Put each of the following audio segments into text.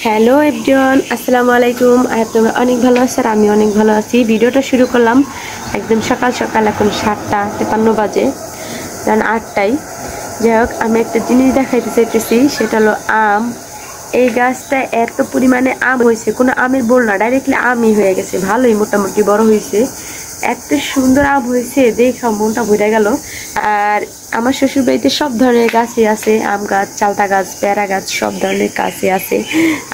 Hello everyone, আসসালামু আলাইকুম। তোমরা অনেক ভালো আছো আর আমি অনেক ভালো আছি। ভিডিওটা শুরু করলাম একদম সকাল সকাল, এখন 7:53 বাজে, কারণ 8টায়। যাই হোক, আমি একটা জিনিস দেখাইতে চাইতেছি, সেটা হলো আম। এই গাছটা এত পরিমাণে আম হয়েছে, কোনো আমের বোল না, ডাইরেক্টলি আমই হয়ে গেছে। ভালোই মোটামুটি বড় হয়েছে, এত সুন্দর আম হয়েছে, দেখা মনটা ভরে গেল। আর আমার শ্বশুর বাড়িতে সব ধরনের গাছই আছে, আম গাছ, চালতা গাছ, পেয়ারা গাছ, সব ধরনের গাছই আছে।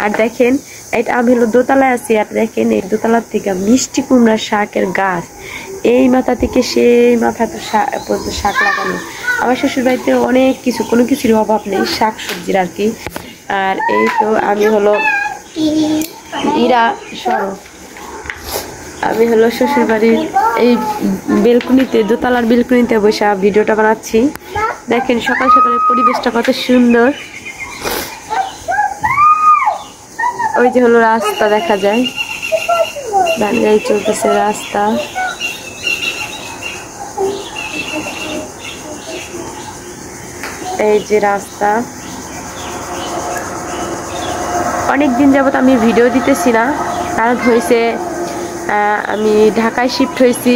আর দেখেন, এটা আমি হলো দোতলায় আছি, আর দেখেন এই দোতলার থেকে মিষ্টি কুমড়া শাকের গাছ, এই মাথা থেকে সেই মাথা পর্যন্ত শাক লাগানো। আমার শ্বশুর বাড়িতে অনেক কিছু, কোনো কিছুর অভাব নেই, শাক সবজির আর কি। আর এই তো আমি হলো আমি হলো শ্বশুর বাড়ির এই বেলকুনিতে, দোতলার বেলকুনিতে বসে ভিডিওটা বানাচ্ছি। দেখেন সকাল সকালের পরিবেশটা কত সুন্দর। ওই যে হলো রাস্তা দেখা যায়, গাড়ি চলতেছে রাস্তা। এই যে রাস্তা। অনেকদিন যাবত আমি ভিডিও দিতেছি না, কারণ হয়েছে আমি ঢাকায় শিফট হয়েছি,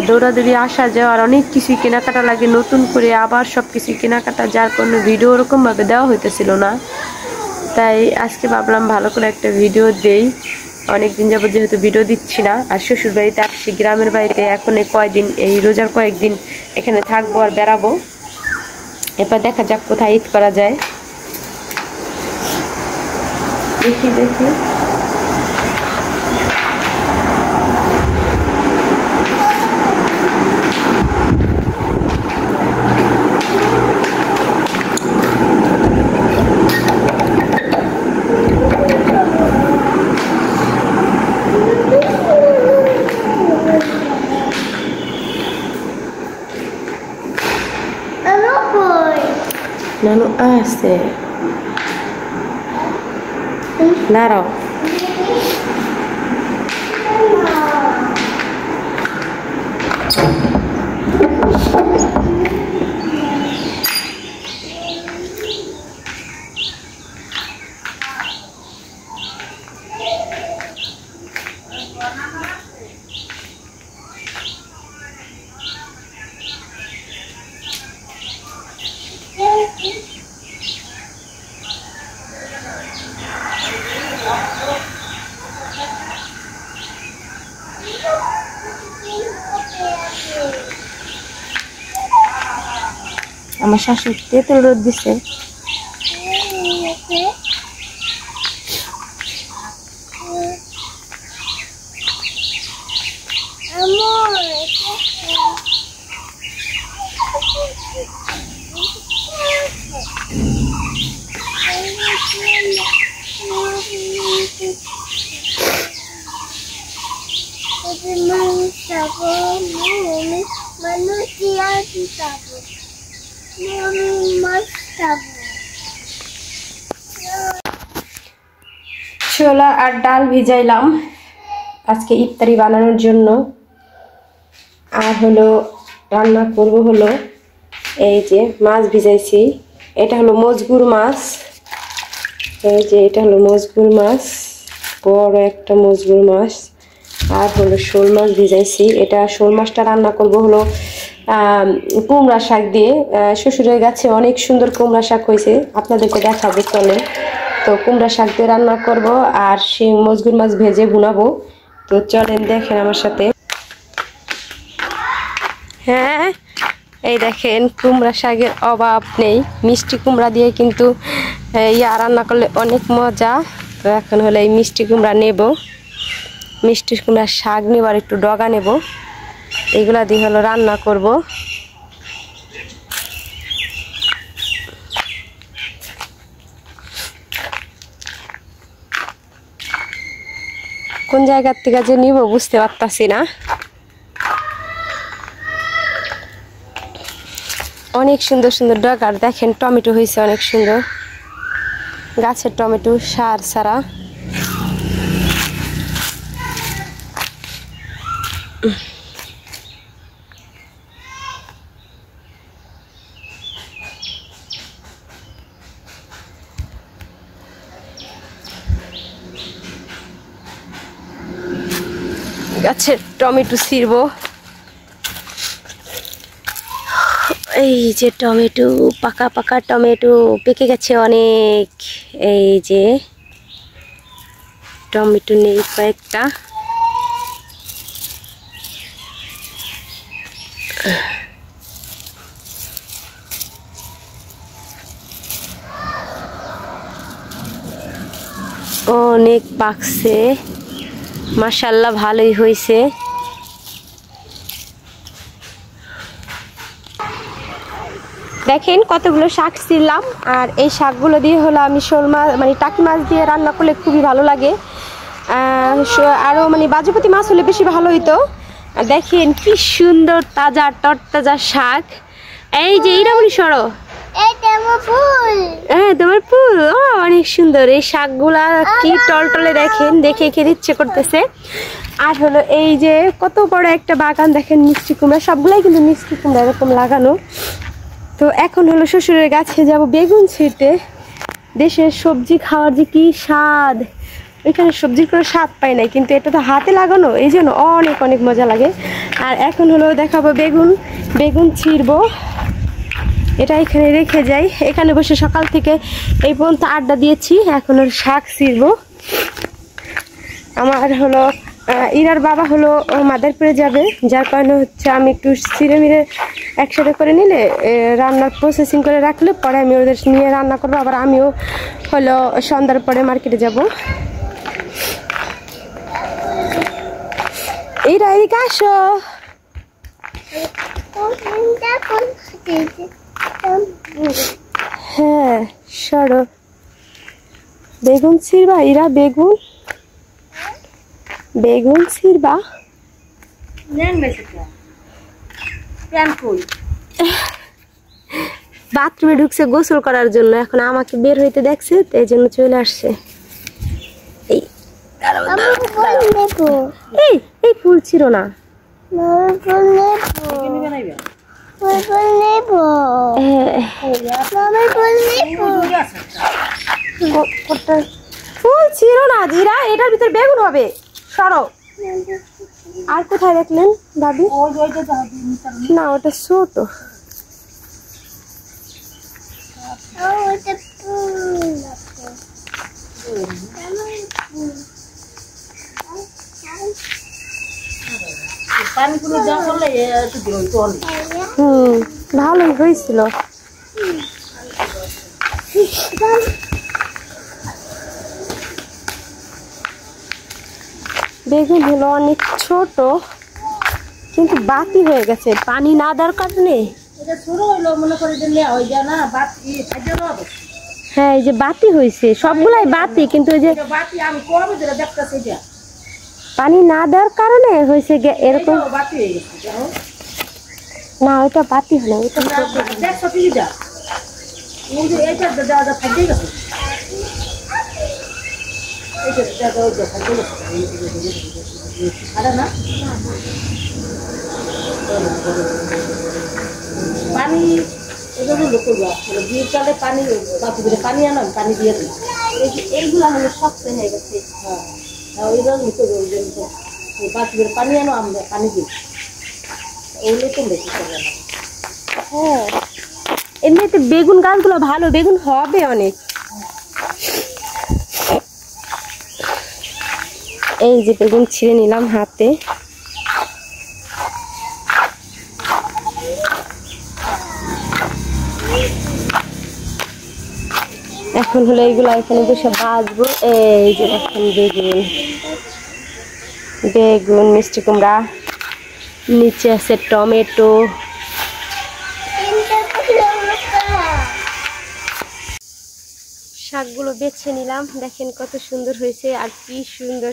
দৌড়াদৌড়ি আসা যাওয়ার অনেক কিছুই কেনাকাটা লাগে, নতুন করে আবার সব কিছুই কেনাকাটা, যার কোনো ভিডিও ওরকমভাবে দেওয়া হইতেছিল না। তাই আজকে ভাবলাম ভালো করে একটা ভিডিও দেই। অনেকদিন যাবত যেহেতু ভিডিও দিচ্ছি না, আর শ্বশুর বাড়িতে আসছি, গ্রামের বাড়িতে এখন এই কয়েকদিন, এই রোজার কয়েকদিন এখানে থাকবো আর বেড়াবো। এরপর দেখা যাক কোথায় ঈদ করা যায়। দেখি দেখি নানু আসছে, দাঁড়াও। আমার শাশুড়ি তেঁতুল রোদ দিছে। ছোলা আর ডাল ভিজাইলাম আজকে ইফতারি বানানোর জন্য। আর হলো রান্না করব হলো, এই যে মাছ ভিজাইছি, এটা হলো মজগুর মাছ। এই যে এটা হলো মজগুর মাছ, বড় একটা মজগুর মাছ। আর হলো শোল মাছ ভিজাইছি। এটা শোল মাছটা রান্না করব হলো কুমড়া শাক দিয়ে। শ্বশুরের গাছে অনেক সুন্দর কুমড়া শাক হয়েছে, আপনাদেরকে দেখাবো চলে। তো কুমড়া শাক দিয়ে রান্না করব, আর শিং মজগুর মাছ ভেজে ভুনাবো। তো চলেন দেখেন আমার সাথে। হ্যাঁ, এই দেখেন কুমড়া শাকের অভাব নেই, মিষ্টি কুমড়া দিয়ে কিন্তু রান্না করলে অনেক মজা। তো এখন হলো এই মিষ্টি কুমড়া নেব, মিষ্টি কুমড়ার শাক নেব, আর একটু ডগা নেব, এইগুলা দিয়ে হলো রান্না করব। কোন জায়গার থেকে যে নিব বুঝতে পারতাছি না। অনেক সুন্দর সুন্দর ডগার, দেখেন টমেটো হয়েছে অনেক সুন্দর, গাছের টমেটো, সার ছাড়া। গাছের টমেটো ছিঁড়বো। এই যে টমেটো, পাকা পাকা টমেটো পেকে গেছে অনেক। এই যে টমেটো নেই কয়েকটা। অনেক পাকছে, মাশাআল্লাহ ভালোই হয়েছে। দেখেন কতগুলো শাক ছিলাম, আর এই শাকগুলো দিয়ে হলো আমি শোল মাছ মানে টাকি মাছ দিয়ে রান্না করলে খুবই ভালো লাগে। আরও মানে বাজুপতি মাছ হলে বেশি ভালো হইতো। দেখেন কি সুন্দর তাজা তরতাজা শাক। এই যে ইরামনি সরো, হ্যাঁ তোমার ফুল অনেক সুন্দর। এই শাকগুলা কি টলটলে দেখেন, দেখে খেতে ইচ্ছে করতেছে। আর হলো এই যে কত বড় একটা বাগান দেখেন, মিষ্টি কুমড়া, সবগুলাই কিন্তু মিষ্টি কুমড়া এরকম লাগানো। তো এখন হলো শ্বশুরের গাছে যাব বেগুন ছিঁড়তে। দেশের সবজি খাওয়ার যে কি স্বাদ, এখানে সবজির কোনো স্বাদ পাই নাই, কিন্তু এটা তো হাতে লাগানো, এই জন্য অনেক অনেক মজা লাগে। আর এখন হলো দেখাবো বেগুন ছিঁড়বো। এটা এখানে রেখে যাই, এখানে বসে সকাল থেকে এই পর্যন্ত আড্ডা দিয়েছি। এখন হলো শাক ছিঁড়বো। আমার হলো ইরার বাবা হলো মাদারপুরে যাবে, যার কারণে হচ্ছে আমি একটু ছিঁড়ে মিড়ে একসাথে করে নিলে রান্নার প্রসেসিং করে রাখলে পরে আমি ওদের নিয়ে রান্না করবো। আবার আমিও হলো সন্ধ্যার পরে মার্কেটে যাব। ইরা এদিকে আসো। হ্যাঁ সরো, বেগুন ছিঁড়বা ইরা, বেগুন ছিঁড়বা। বাথরুমে ঢুকছে গোসল করার জন্য, এখন আমাকে বের হইতে দেখছে, তো এই জন্য চলে আসছে। এই ফুল ছিল না, ফুল ছিল না জিরা, এটার ভিতরে বেগুন হবে। সরো। আর কোথায় দেখলেন দাদি? না ওটা ছোট। ভালোই হয়েছিল। বেগুন হলো অনেক ছোট, কিন্তু বাতি হয়ে গেছে পানি না দেওয়ার কারণে। হ্যাঁ এই যে বাতি হয়েছে, সবগুলাই বাতি, কিন্তু ওই যে পানি না দেওয়ার কারণে হয়েছে এরকম। না ওইটা বাতি হলো, ওইটা পানি বিয়েকালে পানি বাকি করে পানি আনো, পানি দিয়ে দিই। এইগুলা হলো শক্ত হয়ে গেছে। হ্যাঁ ওই জন্য বাকি করে পানি আনো, আমরা পানি দিই, ওগুলো তো বেশি করবে না। হ্যাঁ এমনিতে বেগুন গাছগুলো ভালো, বেগুন হবে অনেক। এই যে বেগুন ছিঁড়ে নিলাম হাতে। এখন হলো এইগুলো এখানে বসে বাজবো। এই যে এখন বেগুন, মিষ্টি কুমড়া, নিচে আছে টমেটো। শাকগুলো বেছে নিলাম, দেখেন কত সুন্দর হয়েছে। আর কি সুন্দর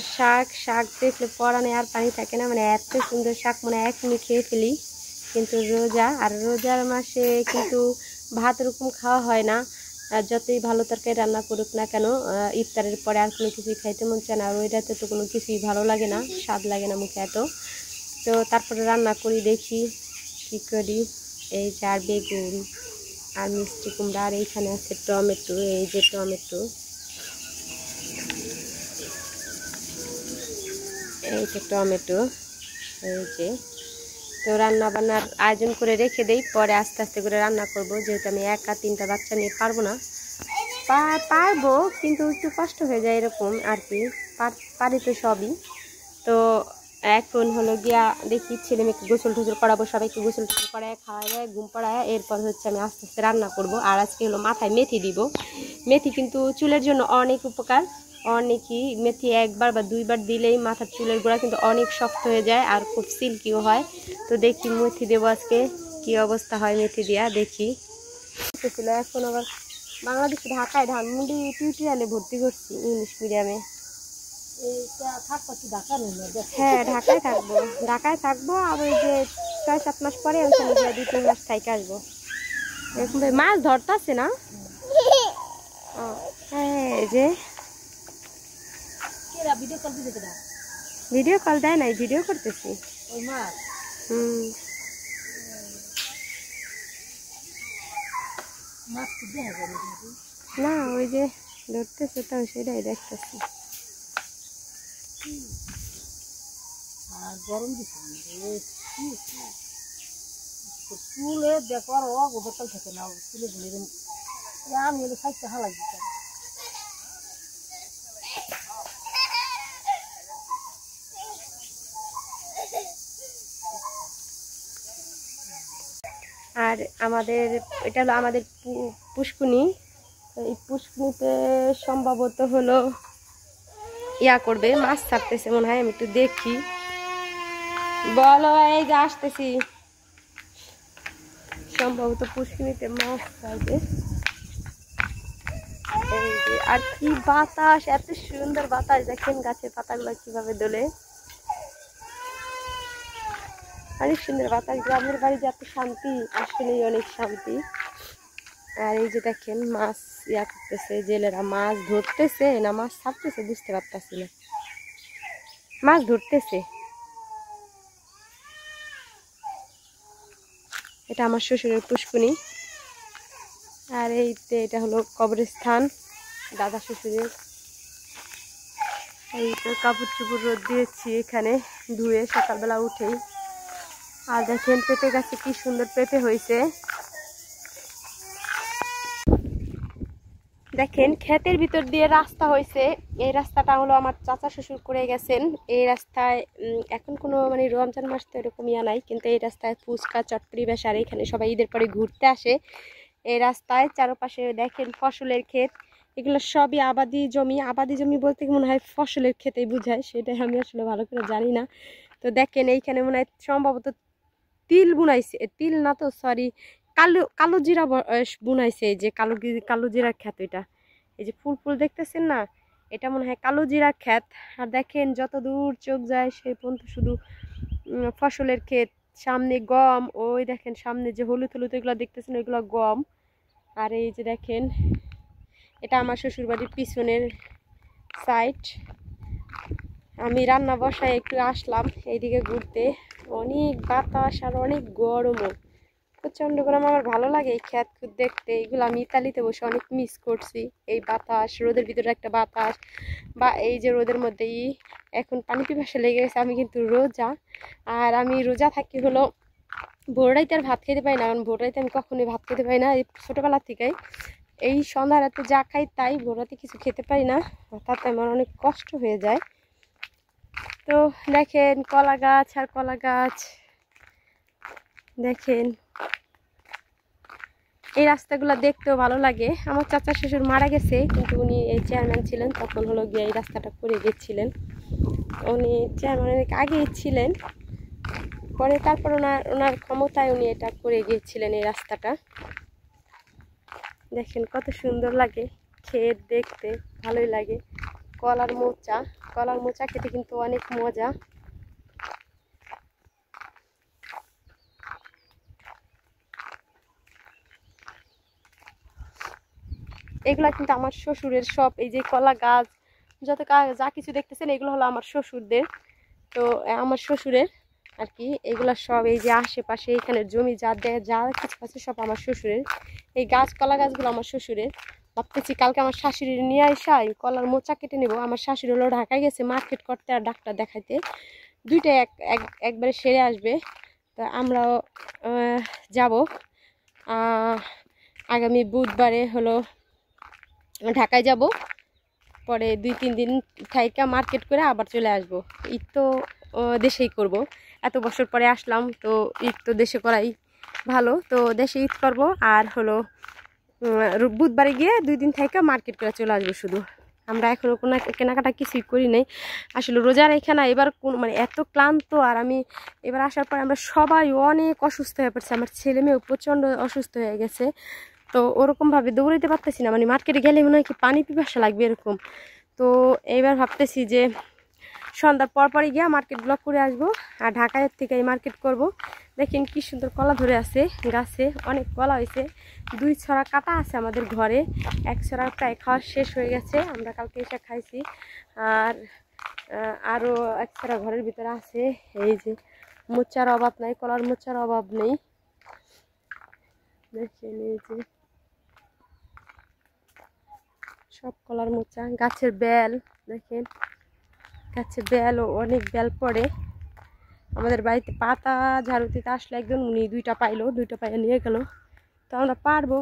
শাক দেখলে পরানে আর পানি থাকে না, মানে এত সুন্দর শাক, মানে এখনই খেয়ে ফেলি। কিন্তু রোজার মাসে কিন্তু ভাত এরকম খাওয়া হয় না। যতই ভালো তরকারি রান্না করুক না কেন, ইফতারের পরে আর কোনো কিছুই খাইতে মন চায় না। আর ওইটাতে তো কোনো কিছুই ভালো লাগে না, স্বাদ লাগে না মুখে এত। তো তারপরে রান্না করি, দেখি কী করি। এই যে আর বেগুন আর মিষ্টি কুমড়া, আর এইখানে আছে টমেটো। এই যে টমেটো, এই যে টমেটো। এই যে তো রান্না বান্নার আয়োজন করে রেখে দেই, পরে আস্তে আস্তে করে রান্না করব, যেহেতু আমি একা 3টা বাচ্চা নিয়ে পারবো না। পারবো কিন্তু একটু কষ্ট হয়ে যায় এরকম আর কি, পারি তো সবই। তো এখন হলো গিয়া দেখি ছেলে মেয়েকে গোসল টোসল করাবো, সবাইকে গোসল টোসল করায় খাওয়ায় ঘুম পাড়ায়, এরপর হচ্ছে আমি আস্তে আস্তে রান্না করব। আর আজকে হলো মাথায় মেথি দিব। মেথি কিন্তু চুলের জন্য অনেক উপকার, অনেকই মেথি 1বার বা 2বার দিলেই মাথার চুলের গোড়া কিন্তু অনেক শক্ত হয়ে যায় আর খুব সিল্কিও হয়। তো দেখি মেথি দেবো আজকে, কি অবস্থা হয় মেথি দিয়া দেখি। এখন আবার বাংলাদেশে ঢাকায় ধানমন্ডি টিউটোরিয়ালে ভর্তি করছি ইংলিশ মিডিয়ামে। হ্যাঁ ঢাকায় থাকবো, ঢাকায় থাকবো। আবার ওই যে 6-7 মাস পরে ওইখানে গিয়ে 2-3 মাস থেকে আসবো। এরকম মাছ ধরতেছে না। হ্যাঁ এই যে ভিডিও কল দেয় নাই, ভিডিও করতেছি। না ওই যে ধরতেছে তো সেটাই দেখতেছি। গরম দিচ্ছে চুলে দেখো আর গোবরটাল থাকে না, চুলে বলে আমি এলো সাইডটা হালাই দিতে। আর আমাদের এটা হলো আমাদের পুষ্কুনি। এই পুষ্কুনিতে সম্ভবত হলো ইয়া করবে, মাছ ছাড়তেছে মনে হয়, আমি একটু দেখি। বলো এই যে আসতেছি, সম্ভবত পুষ্কুনিতে মাছ ছাড়বে। এই যে আর কি বাতাস, এত সুন্দর বাতাস, দেখেন গাছের পাতাগুলো কিভাবে দোলে, অনেক সুন্দর বাতাস। গ্রামের বাড়ি যে এত শান্তি, আসলেই অনেক শান্তি। আর এই যে দেখেন মাছ ইয়া করতেছে, জেলেরা মাছ ধরতেছে না মাছ ছাড়তেছে বুঝতে পারতেছি না, মাছ ধরতেছে। এটা আমার শ্বশুরের পুষ্কুনি। আর এইতে এটা হলো কবরস্থান দাদা শ্বশুরের। এই তো কাপড় চুপড় রোদ দিয়েছি এখানে ধুয়ে সকালবেলা উঠেই। আর দেখেন পেঁপে গাছে কি সুন্দর পেঁপে হয়েছে। দেখেন ক্ষেতের ভিতর দিয়ে রাস্তা হয়েছে, এই রাস্তাটা হলো আমার চাচা শ্বশুর করে গেছেন। এই রাস্তায় এখন কোনো মানে রমজান মাস তো এরকম ইয়া নাই, কিন্তু এই রাস্তায় ফুচকা চটপটি বেশার, এখানে সবাই ঈদের পরে ঘুরতে আসে। এই রাস্তায় চারপাশে দেখেন ফসলের ক্ষেত, এগুলো সবই আবাদি জমি। আবাদি জমি বলতে মনে হয় ফসলের ক্ষেতেই বোঝায়, সেটাই আমি আসলে ভালো করে জানি না। তো দেখেন এইখানে মনে হয় সম্ভবত তিল বুনাইছে, তিল না তো সরি কালো জিরা বুনাইছে। এই যে কালো জিরার ক্ষেত, এটা এই যে ফুল ফুল দেখতেছেন না, এটা মনে হয় কালো জিরার ক্ষেত। আর দেখেন যত দূর চোখ যায় সেই পর্যন্ত শুধু ফসলের ক্ষেত, সামনে গম, ওই দেখেন সামনে যে হলুদ হলুদ এগুলো দেখতেছেন ওইগুলো গম। আর এই যে দেখেন এটা আমার শ্বশুরবাড়ির পিছনের সাইড। আমি রান্না বসায় একটু আসলাম এইদিকে ঘুরতে, অনেক বাতাস আর অনেক গরমও, প্রচণ্ড গরম। আমার ভালো লাগে এই ক্ষেত দেখতে, এগুলো আমি ইতালিতে বসে অনেক মিস করছি। এই বাতাস, রোদের ভিতরে একটা বাতাস, বা এই যে রোদের মধ্যেই এখন পানি পিপাসা লেগে গেছে। আমি কিন্তু রোজা, আর আমি রোজা থাকি হলো ভোর রাইতে আর ভাত খেতে পাই না, কারণ ভোর রাইতে আমি কখনোই ভাত খেতে পাই না এই ছোটোবেলা থেকেই। এই সন্ধ্যা রাতে যা খাই তাই, ভোর রাতে কিছু খেতে পারি না, তাতে আমার অনেক কষ্ট হয়ে যায়। তো দেখেন কলা গাছ আর কলা গাছ, দেখেন এই রাস্তাগুলো দেখতেও ভালো লাগে। আমার চাচা শ্বশুর মারা গেছে, কিন্তু উনি এই চেয়ারম্যান ছিলেন, তখন হলো গিয়ে এই রাস্তাটা করে গেছিলেন। উনি চেয়ারম্যান অনেক আগেই ছিলেন, পরে তারপর ওনার ক্ষমতায় উনি এটা করে গিয়েছিলেন এই রাস্তাটা। দেখেন কত সুন্দর লাগে, ক্ষেত দেখতে ভালোই লাগে। কলার মোচা খেতে কিন্তু অনেক মজা। এগুলা কিন্তু আমার শ্বশুরের সব, এই যে কলা গাছ যত যা কিছু দেখতেছেন এগুলো হলো আমার শ্বশুরদের। তো আমার শ্বশুরের আর কি এগুলা সব, এই যে আশেপাশে এখানে জমি যা কিছু আছে সব আমার শ্বশুরের। এই কলা গাছগুলো আমার শ্বশুরের। ভাবতেছি কালকে আমার শাশুড়ি নিয়ে আসা কলার মোচা কেটে নেবো। আমার শাশুড়ি হলো ঢাকায় গেছে মার্কেট করতে আর ডাক্তার দেখাইতে, দুইটাই একবারে সেরে আসবে। তো আমরাও যাব আগামী বুধবারে হলো ঢাকায় যাব, পরে 2-3 দিন থাইকা মার্কেট করে আবার চলে আসব। ঈদ তো দেশেই করব, এত বছর পরে আসলাম, তো ঈদ তো দেশে করাই ভালো। তো দেশে ঈদ করব, আর হলো বুধবারে গিয়ে 2 দিন থাইকা মার্কেট করে চলে আসবো। শুধু আমরা এখনও কোনো কেনাকাটা কিছুই করি নাই। আসলে রোজার এখানে এবার মানে এত ক্লান্ত, আর আমি এবার আসার পর আমরা সবাই অনেক অসুস্থ হয়ে পড়ছে। আমার ছেলে মেয়েও প্রচণ্ড অসুস্থ হয়ে গেছে। তো ওরকমভাবে দৌড়াইতে পারতেছি না, মানে মার্কেটে গেলে মনে হয় কি পানি পিপাসা লাগবে এরকম। তো এইবার ভাবতেছি যে সন্ধ্যার পরপরই গিয়ে মার্কেট ব্লক করে আসবো, আর ঢাকায় থেকে এই মার্কেট করব। দেখেন কি সুন্দর কলা ধরে আছে গাছে, অনেক কলা হয়েছে। 2 ছড়া কাটা আছে আমাদের ঘরে, 1 ছড়া প্রায় খাওয়া শেষ হয়ে গেছে, আমরা কালকে এসে খাইছি। আর আরও 1 ছড়া ঘরের ভিতরে আছে। এই যে মোচার অভাব নাই, কলার মোচার অভাব নেই। দেখেন এই যে সব কলার মোচা, গাছের বেল দেখেন, গাছের বেলও অনেক বেল পড়ে। আমাদের বাড়িতে পাতা ঝাড়ু দিতে আসলে একজন উনি 2টা পাইলো, 2টা পাইয়ে নিয়ে গেল। তো আমরা পারবো,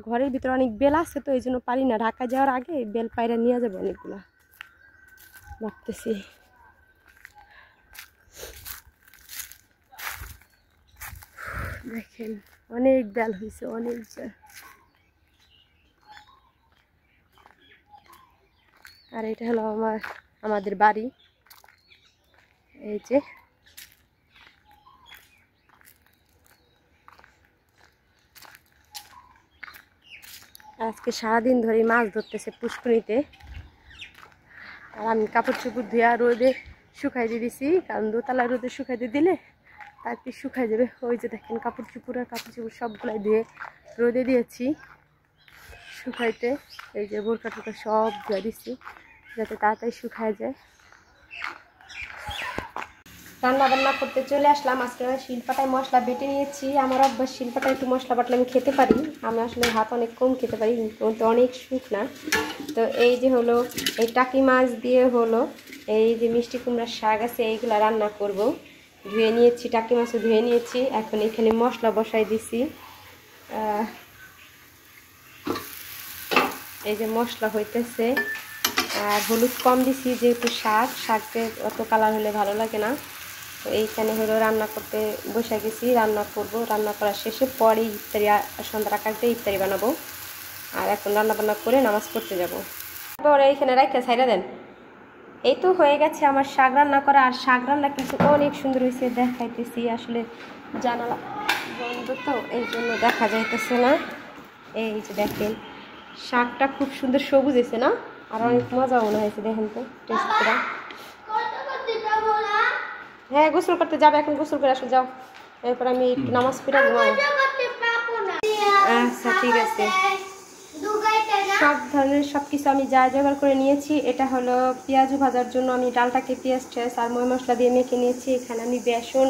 ঘরের ভিতরে অনেক বেল আছে, তো এই জন্য পারি না। ঢাকা যাওয়ার আগে বেল পায়রা নিয়ে যাবো অনেকগুলা, ভাবতেছি। দেখেন অনেক বেল হয়েছে, অনেক বেল। আর এটা হলো আমাদের বাড়ি, এই যে আজকে সারাদিন ধরে মাছ ধরতেছে পুষ্করিতে। আর আমি কাপড় চোপড় ধুয়া রোদে শুকাই দিয়ে দিছি, কারণ দোতলায় রোদে শুকাইতে দিলে তারপরে শুকাই যাবে। ওই যে দেখেন কাপড় চোপড় সবগুলাই ধুয়ে রোদে দিয়েছি শুকাইতে। এই যে বোরকা টোরকা সব ধুয়ে দিচ্ছি যাতে তাড়াতাড়ি শুকায় যায়। রান্না বান্না করতে চলে আসলাম। আজকে শিলপাটায় মশলা বেটে নিয়েছি। আমার অভ্যাস, শিলপাটায় একটু মশলা বাটলে আমি খেতে পারি। আমি আসলে ভাত অনেক কম খেতে পারি, কিন্তু অনেক শুকনা। তো এই যে হলো এই টাকি মাছ দিয়ে হলো এই যে মিষ্টি কুমড়ার শাক আছে, এইগুলো রান্না করব। ধুয়ে নিয়েছি, টাকি মাছও ধুয়ে নিয়েছি। এখন এখানে মশলা বসাই দিছি। এই যে মশলা হইতেছে, আর হলুদ কম দিছি যেহেতু শাকে অত কালার হলে ভালো লাগে না। তো এইখানে হলো রান্না করতে বসে গেছি, রান্না করব। রান্না করার শেষে পরে ইফতারি, সন্ধ্যার আকাশে ইফতারি বানাবো। আর এখন রান্না বান্না করে নামাজ পড়তে যাব। পরে এইখানে রাখতে ছাইরা দেন। এই তো হয়ে গেছে আমার শাক রান্না করা। আর শাক রান্না কিন্তু অনেক সুন্দর হয়েছে, দেখাইতেছি। আসলে জানালা বন্ধ তো এই জন্য দেখা যাইতেছে না। এই যে দেখেন শাকটা খুব সুন্দর সবুজ হয়েছে না, আর অনেক মজা মনে হয়েছে। দেখেন তো টেস্ট করা। হ্যাঁ গোসল করতে যাবে, এখন গোসল করে আসো, যাও। এরপর আমি একটু নামাজ পড়ে ঘুমাবো। আচ্ছা ঠিক আছে। সব ধরনের সব কিছু আমি যা জোগাড় করে নিয়েছি। এটা হলো পেঁয়াজু ভাজার জন্য আমি ডালটাকে পেঁয়াজ টেস আর ময় মশলা দিয়ে মেখে নিয়েছি। এখানে আমি বেসন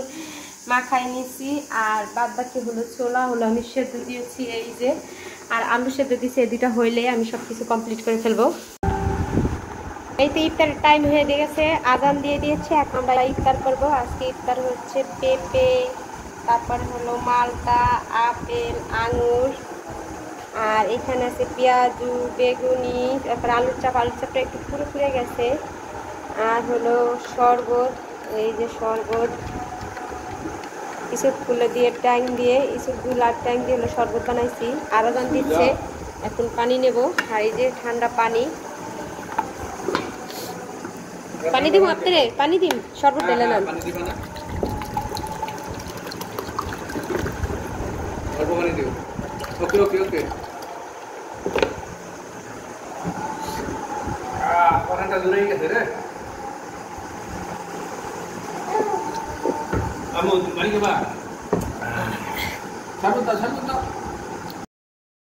মাখাই নিয়েছি, আর বাদ বাকি হলো ছোলা হলো আমি সেদ্ধ দিয়েছি। এই যে আর আলু সেদ্ধ দিয়েছি। এই দুটা হইলে আমি সব কিছু কমপ্লিট করে ফেলবো। এই তো ইফতারের টাইম হয়ে গেছে, আজান দিয়ে দিয়েছে। এখন আমরা ইফতার করবো। আজকে ইফতার হচ্ছে পেঁপে, তারপর হলো মালটা, আপেল, আঙুর, আর এখানে আছে পেঁয়াজু, বেগুনি, তারপর আলুর চাপ। আলুর চাপটা একটু ফুরে গেছে। আর হলো শরবত, এই যে শরবত ইসুপগুলো দিয়ে ট্যাং দিয়ে, ইসুপগুলো আর ট্যাং দিয়ে হলো শরবত বানাইছি। আর আজান দিচ্ছে, এখন পানি নেব। আর এই যে ঠান্ডা পানি দিব আপনারে, পানি দিন, শরবত ঢেলে নেন। ওকে ওকে ওকে। পানিটা দূরে গেছে রে। আমু মারি কে বা। শরবত দাও, শরবত